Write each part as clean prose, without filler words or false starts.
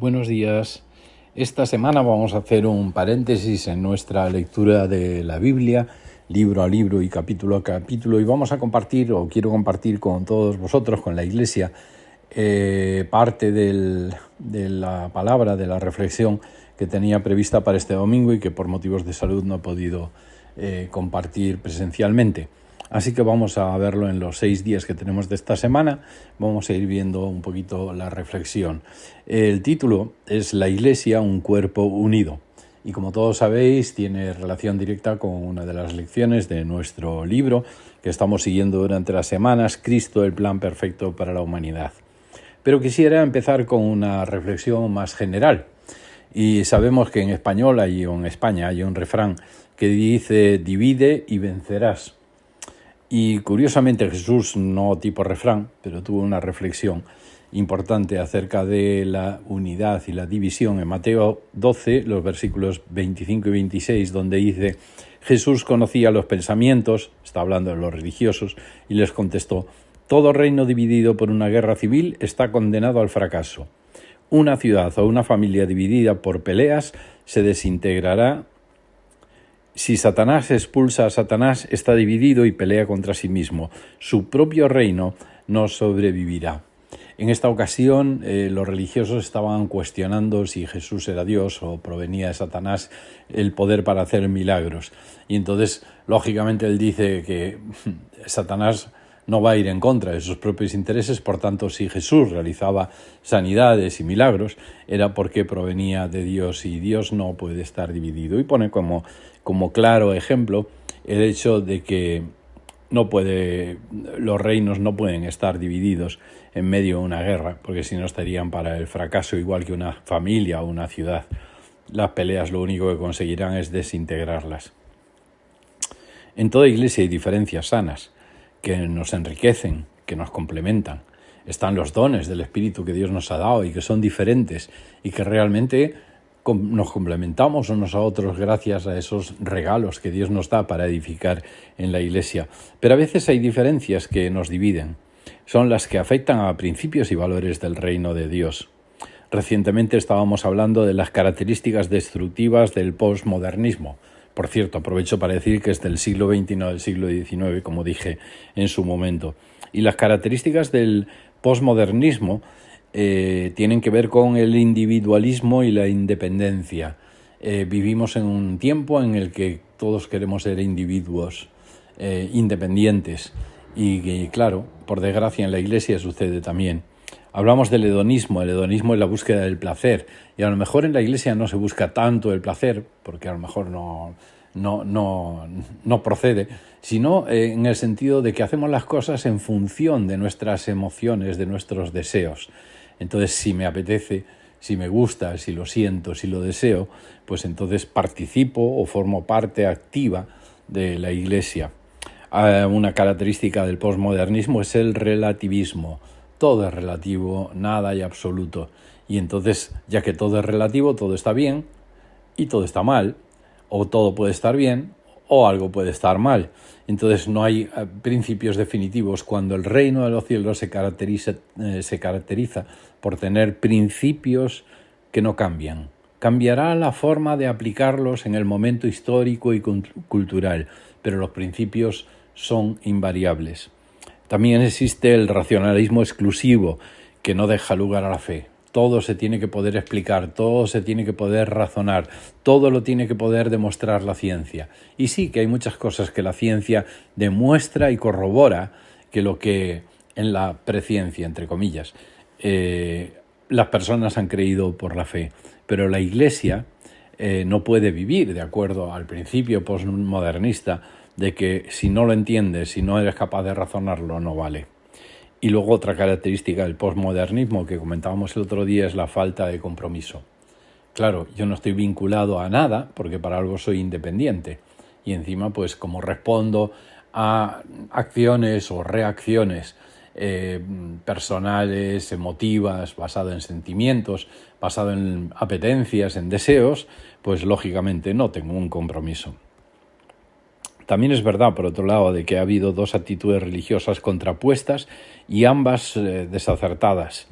Buenos días. Esta semana vamos a hacer un paréntesis en nuestra lectura de la Biblia, libro a libro y capítulo a capítulo, y vamos a compartir, o quiero compartir con todos vosotros, con la Iglesia, parte de la palabra, de la reflexión que tenía prevista para este domingo y que por motivos de salud no he podido compartir presencialmente. Así que vamos a verlo en los 6 días que tenemos de esta semana. Vamos a ir viendo un poquito la reflexión. El título es La Iglesia, un cuerpo unido. Y como todos sabéis, tiene relación directa con una de las lecciones de nuestro libro que estamos siguiendo durante las semanas, Cristo, el plan perfecto para la humanidad. Pero quisiera empezar con una reflexión más general. Y sabemos que en español o en España hay un refrán que dice: divide y vencerás. Y curiosamente Jesús, no tipo refrán, pero tuvo una reflexión importante acerca de la unidad y la división en Mateo 12, los versículos 25 y 26, donde dice: Jesús conocía los pensamientos, está hablando de los religiosos, y les contestó: todo reino dividido por una guerra civil está condenado al fracaso. Una ciudad o una familia dividida por peleas se desintegrará. Si Satanás expulsa a Satanás, está dividido y pelea contra sí mismo. Su propio reino no sobrevivirá. En esta ocasión, los religiosos estaban cuestionando si Jesús era Dios o provenía de Satanás el poder para hacer milagros. Y entonces, lógicamente, él dice que Satanás no va a ir en contra de sus propios intereses, por tanto, si Jesús realizaba sanidades y milagros, era porque provenía de Dios, y Dios no puede estar dividido. Y pone como claro ejemplo el hecho de que los reinos no pueden estar divididos en medio de una guerra, porque si no estarían para el fracaso, igual que una familia o una ciudad. Las peleas lo único que conseguirán es desintegrarlas. En toda iglesia hay diferencias sanas que nos enriquecen, que nos complementan. Están los dones del Espíritu que Dios nos ha dado y que son diferentes y que realmente nos complementamos unos a otros gracias a esos regalos que Dios nos da para edificar en la iglesia. Pero a veces hay diferencias que nos dividen. Son las que afectan a principios y valores del reino de Dios. Recientemente estábamos hablando de las características destructivas del posmodernismo. Por cierto, aprovecho para decir que es del siglo XX y no del siglo XIX, como dije en su momento. Y las características del posmodernismo tienen que ver con el individualismo y la independencia. Vivimos en un tiempo en el que todos queremos ser individuos independientes. Y claro, por desgracia en la Iglesia sucede también. Hablamos del hedonismo. El hedonismo es la búsqueda del placer, y a lo mejor en la Iglesia no se busca tanto el placer, porque a lo mejor no procede, sino en el sentido de que hacemos las cosas en función de nuestras emociones, de nuestros deseos. Entonces, si me apetece, si me gusta, si lo siento, si lo deseo, pues entonces participo o formo parte activa de la Iglesia. Una característica del posmodernismo es el relativismo. Todo es relativo, nada hay absoluto. Y entonces, ya que todo es relativo, todo está bien y todo está mal, o todo puede estar bien o algo puede estar mal. Entonces no hay principios definitivos. Cuando el reino de los cielos se caracteriza por tener principios que no cambian. Cambiará la forma de aplicarlos en el momento histórico y cultural, pero los principios son invariables. También existe el racionalismo exclusivo, que no deja lugar a la fe. Todo se tiene que poder explicar, todo se tiene que poder razonar, todo lo tiene que poder demostrar la ciencia. Y sí que hay muchas cosas que la ciencia demuestra y corrobora que lo que en la preciencia, entre comillas, las personas han creído por la fe. Pero la Iglesia no puede vivir de acuerdo al principio postmodernista de que si no lo entiendes, si no eres capaz de razonarlo, no vale. Y luego otra característica del posmodernismo que comentábamos el otro día es la falta de compromiso. Claro, yo no estoy vinculado a nada porque para algo soy independiente. Y encima, pues como respondo a acciones o reacciones personales, emotivas, basado en sentimientos, basado en apetencias, en deseos, pues lógicamente no tengo un compromiso. También es verdad, por otro lado, de que ha habido dos actitudes religiosas contrapuestas y ambas desacertadas.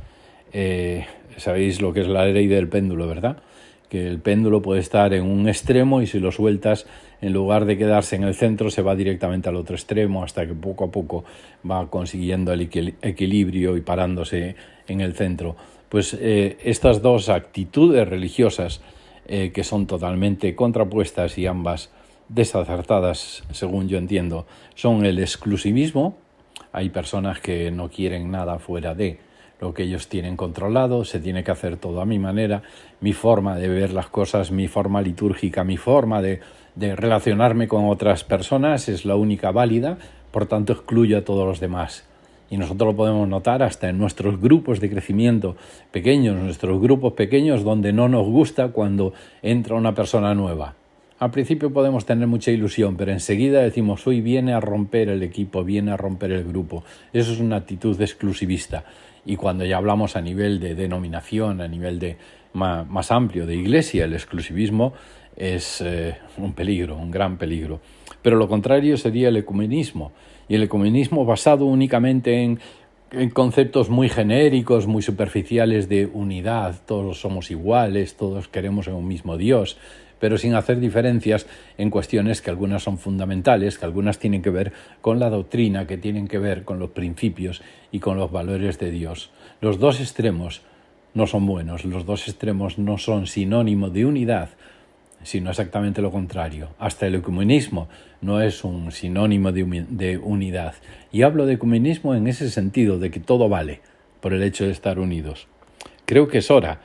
Sabéis lo que es la ley del péndulo, ¿verdad? Que el péndulo puede estar en un extremo y si lo sueltas, en lugar de quedarse en el centro, se va directamente al otro extremo hasta que poco a poco va consiguiendo el equilibrio y parándose en el centro. Pues estas dos actitudes religiosas, que son totalmente contrapuestas y ambas desacertadas, según yo entiendo, son el exclusivismo. Hay personas que no quieren nada fuera de lo que ellos tienen controlado, se tiene que hacer todo a mi manera, mi forma de ver las cosas, mi forma litúrgica, mi forma de relacionarme con otras personas es la única válida, por tanto excluyo a todos los demás. Y nosotros lo podemos notar hasta en nuestros grupos de crecimiento pequeños, nuestros grupos pequeños donde no nos gusta cuando entra una persona nueva. Al principio podemos tener mucha ilusión, pero enseguida decimos, hoy viene a romper el equipo, viene a romper el grupo. Eso es una actitud exclusivista. Y cuando ya hablamos a nivel de denominación, a nivel de más amplio de iglesia, el exclusivismo es un peligro, un gran peligro. Pero lo contrario sería el ecumenismo. Y el ecumenismo basado únicamente en conceptos muy genéricos, muy superficiales de unidad, todos somos iguales, todos queremos en un mismo Dios, pero sin hacer diferencias en cuestiones que algunas son fundamentales, que algunas tienen que ver con la doctrina, que tienen que ver con los principios y con los valores de Dios. Los dos extremos no son buenos, los dos extremos no son sinónimo de unidad, sino exactamente lo contrario. Hasta el ecumenismo no es un sinónimo de unidad. Y hablo de ecumenismo en ese sentido, de que todo vale por el hecho de estar unidos. Creo que es hora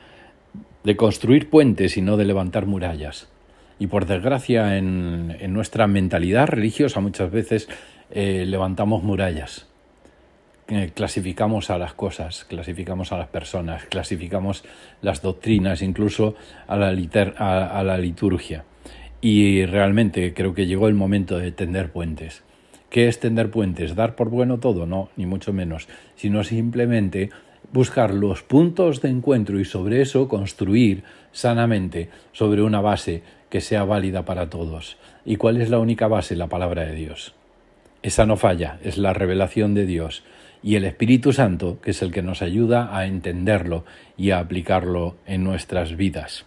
de construir puentes y no de levantar murallas. Y por desgracia en nuestra mentalidad religiosa muchas veces levantamos murallas. Clasificamos a las cosas, clasificamos a las personas, clasificamos las doctrinas, incluso a la liturgia. Y realmente creo que llegó el momento de tender puentes. ¿Qué es tender puentes? ¿Dar por bueno todo? No, ni mucho menos, sino simplemente buscar los puntos de encuentro y sobre eso construir sanamente sobre una base que sea válida para todos. ¿Y cuál es la única base? La palabra de Dios. Esa no falla, es la revelación de Dios. Y el Espíritu Santo, que es el que nos ayuda a entenderlo y a aplicarlo en nuestras vidas.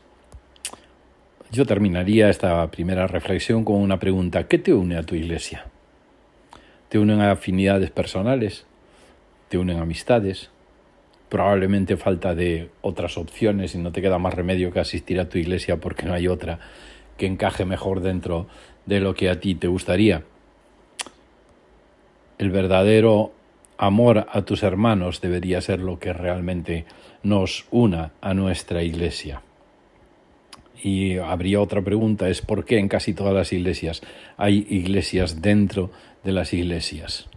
Yo terminaría esta primera reflexión con una pregunta. ¿Qué te une a tu iglesia? ¿Te unen afinidades personales? ¿Te unen amistades? Probablemente falta de otras opciones y no te queda más remedio que asistir a tu iglesia porque no hay otra que encaje mejor dentro de lo que a ti te gustaría. El verdadero amor a tus hermanos debería ser lo que realmente nos una a nuestra iglesia. Y habría otra pregunta, es ¿por qué en casi todas las iglesias hay iglesias dentro de las iglesias?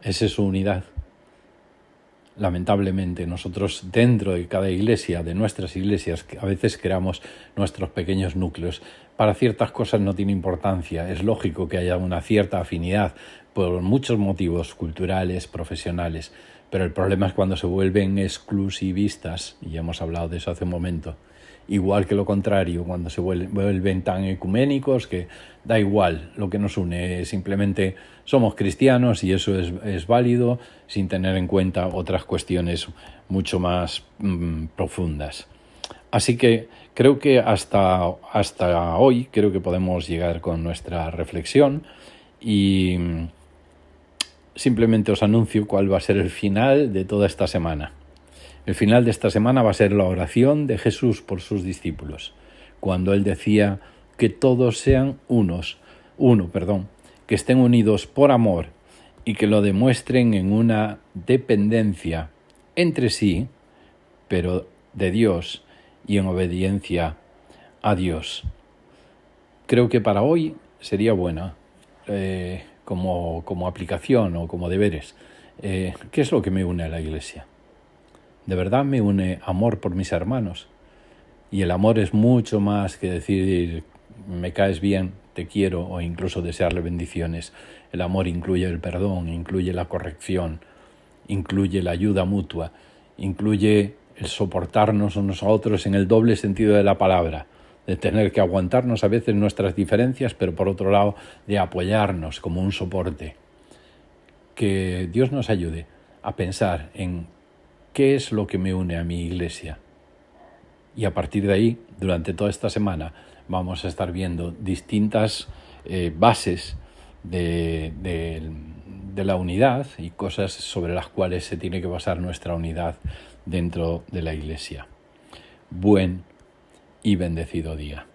¿Esa es su unidad? Lamentablemente nosotros dentro de cada iglesia, de nuestras iglesias, a veces creamos nuestros pequeños núcleos. Para ciertas cosas no tiene importancia, es lógico que haya una cierta afinidad por muchos motivos culturales, profesionales, pero el problema es cuando se vuelven exclusivistas, y ya hemos hablado de eso hace un momento. Igual que lo contrario, cuando se vuelven tan ecuménicos que da igual lo que nos une, simplemente somos cristianos y eso es válido sin tener en cuenta otras cuestiones mucho más profundas. Así que creo que hasta hoy creo que podemos llegar con nuestra reflexión y simplemente os anuncio cuál va a ser el final de toda esta semana. El final de esta semana va a ser la oración de Jesús por sus discípulos, cuando él decía que todos sean que estén unidos por amor y que lo demuestren en una dependencia entre sí, pero de Dios y en obediencia a Dios. Creo que para hoy sería buena como aplicación o como deberes. ¿Qué es lo que me une a la Iglesia? De verdad me une amor por mis hermanos. Y el amor es mucho más que decir me caes bien, te quiero o incluso desearle bendiciones. El amor incluye el perdón, incluye la corrección, incluye la ayuda mutua, incluye el soportarnos unos a otros en el doble sentido de la palabra, de tener que aguantarnos a veces nuestras diferencias, pero por otro lado de apoyarnos como un soporte. Que Dios nos ayude a pensar en ¿qué es lo que me une a mi iglesia? Y a partir de ahí, durante toda esta semana, vamos a estar viendo distintas bases de la unidad y cosas sobre las cuales se tiene que basar nuestra unidad dentro de la iglesia. Buen y bendecido día.